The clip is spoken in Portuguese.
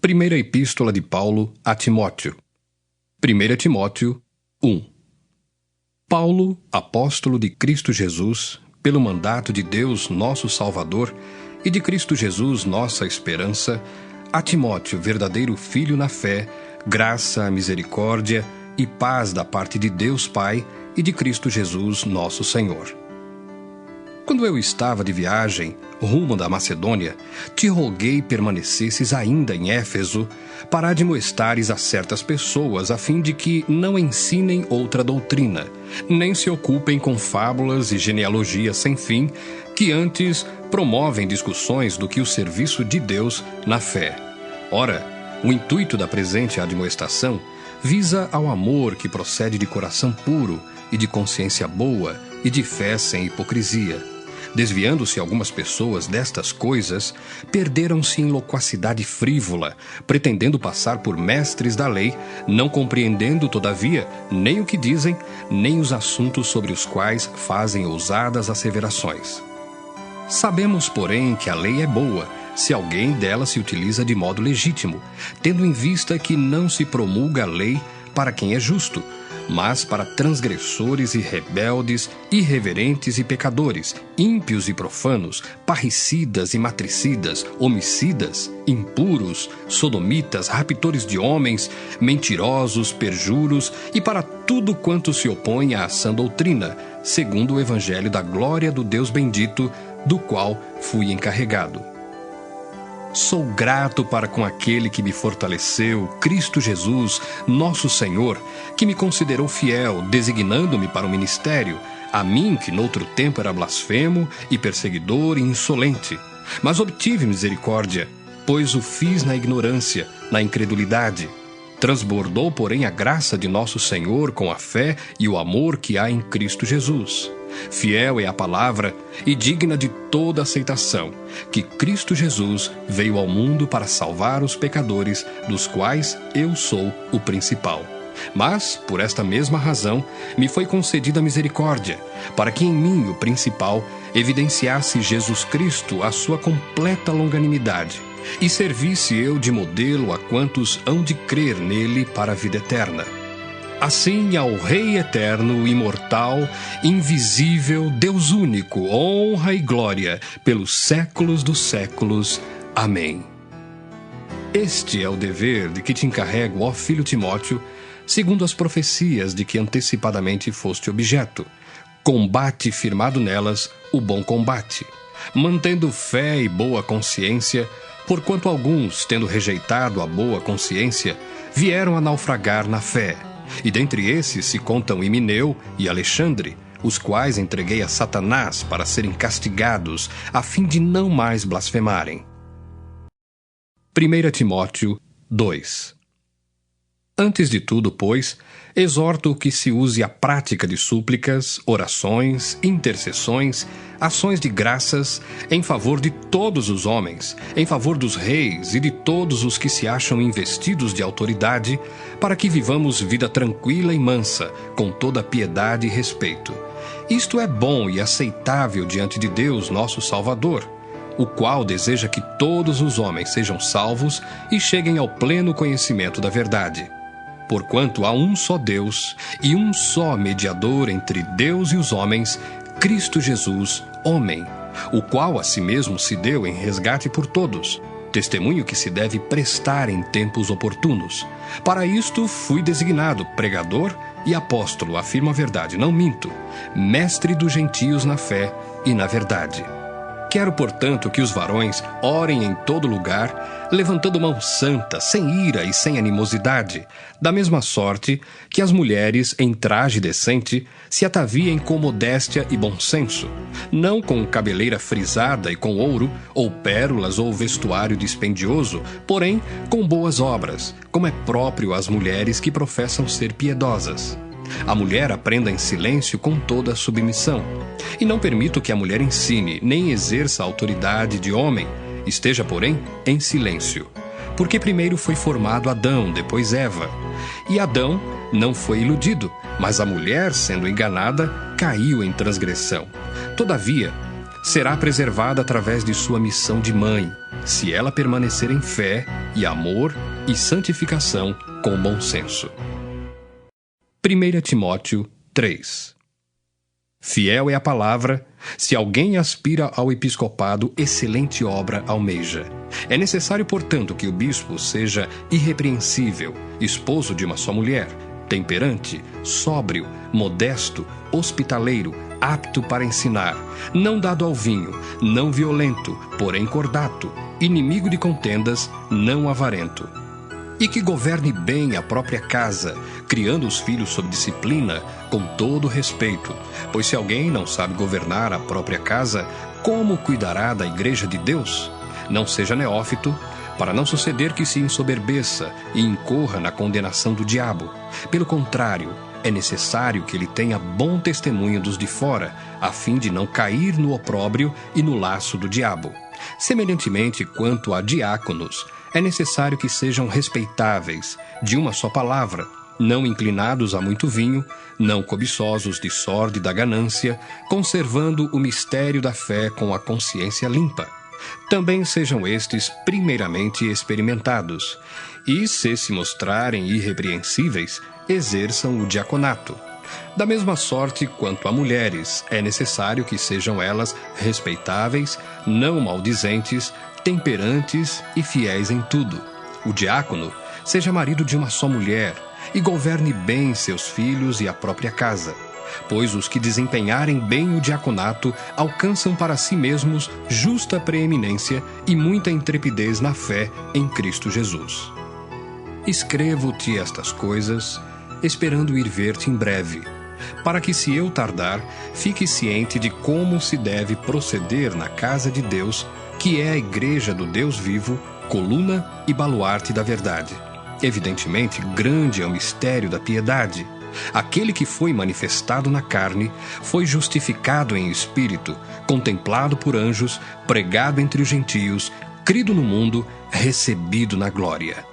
Primeira Epístola de Paulo a Timóteo. 1 Timóteo 1. Paulo, apóstolo de Cristo Jesus, pelo mandato de Deus nosso Salvador e de Cristo Jesus nossa esperança, a Timóteo, verdadeiro filho na fé, graça, misericórdia e paz da parte de Deus Pai e de Cristo Jesus nosso Senhor. Quando eu estava de viagem, rumo da Macedônia, te roguei permanecesses ainda em Éfeso, para admoestares a certas pessoas, a fim de que não ensinem outra doutrina, nem se ocupem com fábulas e genealogias sem fim, que antes promovem discussões do que o serviço de Deus na fé. Ora, o intuito da presente admoestação visa ao amor que procede de coração puro e de consciência boa e de fé sem hipocrisia. Desviando-se algumas pessoas destas coisas, perderam-se em loquacidade frívola, pretendendo passar por mestres da lei, não compreendendo, todavia, nem o que dizem, nem os assuntos sobre os quais fazem ousadas asseverações. Sabemos, porém, que a lei é boa, se alguém dela se utiliza de modo legítimo, tendo em vista que não se promulga a lei para quem é justo, mas para transgressores e rebeldes, irreverentes e pecadores, ímpios e profanos, parricidas e matricidas, homicidas, impuros, sodomitas, raptores de homens, mentirosos, perjuros e para tudo quanto se opõe à sã doutrina, segundo o evangelho da glória do Deus bendito, do qual fui encarregado. Sou grato para com aquele que me fortaleceu, Cristo Jesus, nosso Senhor, que me considerou fiel, designando-me para o ministério, a mim que noutro tempo era blasfemo e perseguidor e insolente. Mas obtive misericórdia, pois o fiz na ignorância, na incredulidade. Transbordou, porém, a graça de nosso Senhor com a fé e o amor que há em Cristo Jesus. Fiel é a palavra e digna de toda aceitação, que Cristo Jesus veio ao mundo para salvar os pecadores, dos quais eu sou o principal. Mas, por esta mesma razão, me foi concedida misericórdia, para que em mim, o principal, evidenciasse Jesus Cristo a sua completa longanimidade, e servisse eu de modelo a quantos hão de crer nele para a vida eterna. Assim, ao Rei eterno, imortal, invisível, Deus único, honra e glória, pelos séculos dos séculos. Amém. Este é o dever de que te encarrego, ó filho Timóteo, segundo as profecias de que antecipadamente foste objeto. Combate firmado nelas o bom combate, mantendo fé e boa consciência, porquanto alguns, tendo rejeitado a boa consciência, vieram a naufragar na fé. E dentre esses se contam Himeneu e Alexandre, os quais entreguei a Satanás para serem castigados, a fim de não mais blasfemarem. 1 Timóteo 2. Antes de tudo, pois, exorto que se use a prática de súplicas, orações, intercessões, ações de graças, em favor de todos os homens, em favor dos reis e de todos os que se acham investidos de autoridade, para que vivamos vida tranquila e mansa, com toda piedade e respeito. Isto é bom e aceitável diante de Deus, nosso Salvador, o qual deseja que todos os homens sejam salvos e cheguem ao pleno conhecimento da verdade. Porquanto há um só Deus e um só mediador entre Deus e os homens, Cristo Jesus, homem, o qual a si mesmo se deu em resgate por todos, testemunho que se deve prestar em tempos oportunos. Para isto fui designado pregador e apóstolo, afirmo a verdade, não minto, mestre dos gentios na fé e na verdade. Quero, portanto, que os varões orem em todo lugar, levantando mão santa, sem ira e sem animosidade, da mesma sorte que as mulheres, em traje decente, se ataviem com modéstia e bom senso, não com cabeleira frisada e com ouro, ou pérolas ou vestuário dispendioso, porém com boas obras, como é próprio às mulheres que professam ser piedosas. A mulher aprenda em silêncio com toda a submissão. E não permito que a mulher ensine, nem exerça a autoridade de homem, esteja, porém, em silêncio. Porque primeiro foi formado Adão, depois Eva. E Adão não foi iludido, mas a mulher, sendo enganada, caiu em transgressão. Todavia, será preservada através de sua missão de mãe, se ela permanecer em fé e amor e santificação com bom senso. 1 Timóteo 3. Fiel é a palavra, se alguém aspira ao episcopado, excelente obra almeja. É necessário, portanto, que o bispo seja irrepreensível, esposo de uma só mulher, temperante, sóbrio, modesto, hospitaleiro, apto para ensinar, não dado ao vinho, não violento, porém cordato, inimigo de contendas, não avarento. E que governe bem a própria casa, criando os filhos sob disciplina, com todo respeito. Pois se alguém não sabe governar a própria casa, como cuidará da igreja de Deus? Não seja neófito, para não suceder que se ensoberbeça e incorra na condenação do diabo. Pelo contrário, é necessário que ele tenha bom testemunho dos de fora, a fim de não cair no opróbrio e no laço do diabo. Semelhantemente, quanto a diáconos, é necessário que sejam respeitáveis, de uma só palavra, não inclinados a muito vinho, não cobiçosos de sorte da ganância, conservando o mistério da fé com a consciência limpa. Também sejam estes primeiramente experimentados, e, se mostrarem irrepreensíveis, exerçam o diaconato. Da mesma sorte quanto a mulheres, é necessário que sejam elas respeitáveis, não maldizentes, temperantes e fiéis em tudo. O diácono seja marido de uma só mulher e governe bem seus filhos e a própria casa, pois os que desempenharem bem o diaconato alcançam para si mesmos justa preeminência e muita intrepidez na fé em Cristo Jesus. Escrevo-te estas coisas, esperando ir ver-te em breve, para que, se eu tardar, fique ciente de como se deve proceder na casa de Deus, que é a igreja do Deus vivo, coluna e baluarte da verdade. Evidentemente, grande é o mistério da piedade. Aquele que foi manifestado na carne, foi justificado em espírito, contemplado por anjos, pregado entre os gentios, crido no mundo, recebido na glória.